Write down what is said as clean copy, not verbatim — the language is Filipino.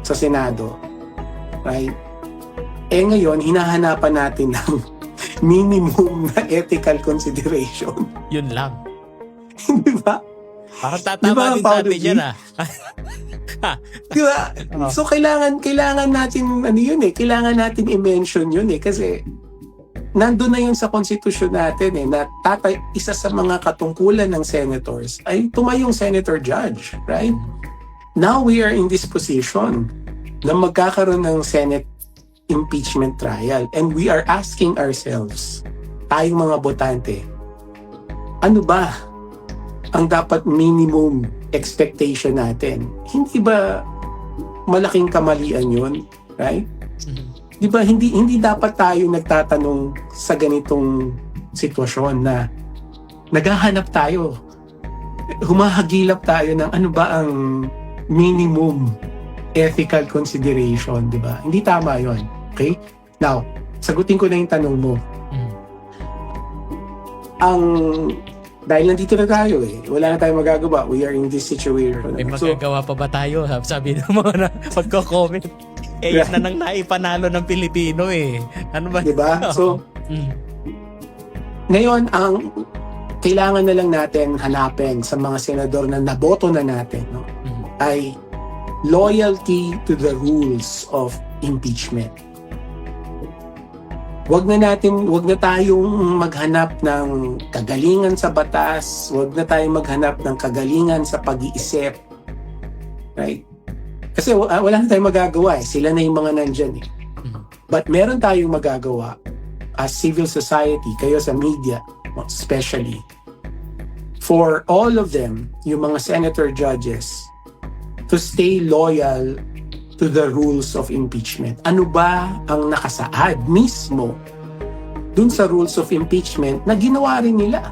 sa Senado, right? Eh ngayon, hinahanapan natin ng minimum na ethical consideration. Yun lang. Di ba? Parang Di ba, tatama din sa Paolo atin G? yan, ah. Di ba? So kailangan natin kailangan natin i-mention yun kasi nandun na yun sa konstitusyon natin na isa sa mga katungkulan ng senators ay tumayong senator judge, right? Now we are in this position na magkakaroon ng Senate impeachment trial and we are asking ourselves, tayong mga botante, ano ba ang dapat minimum expectation natin? Hindi ba malaking kamalian yun, right? Di ba hindi dapat tayo nagtatanong sa ganitong sitwasyon na naghahanap tayo, humahagilap tayo ng ano ba ang minimum ethical consideration, di ba? Hindi tama yon. Okay? Now, sagutin ko na yung tanong mo. Dahil nandito na tayo wala na tayong magagawa. We are in this situation. May magagawa pa ba tayo? Sabi ng mga pagko-comment. Yan na nang naipanalo ng Pilipino Ano ba? Diba? So, ngayon, ang kailangan na lang natin hanapin sa mga senador na naboto na natin ay loyalty to the rules of impeachment. Wag na tayong maghanap ng kagalingan sa batas, wag na tayong maghanap ng kagalingan sa pag-iisip. Right? Kasi wala na tayong magagawa sila na yung mga nandyan But meron tayong magagawa as civil society, kayo sa media, especially, for all of them, yung mga senator judges, to stay loyal to the rules of impeachment. Ano ba ang nakasaad mismo dun sa rules of impeachment na ginawa rin nila?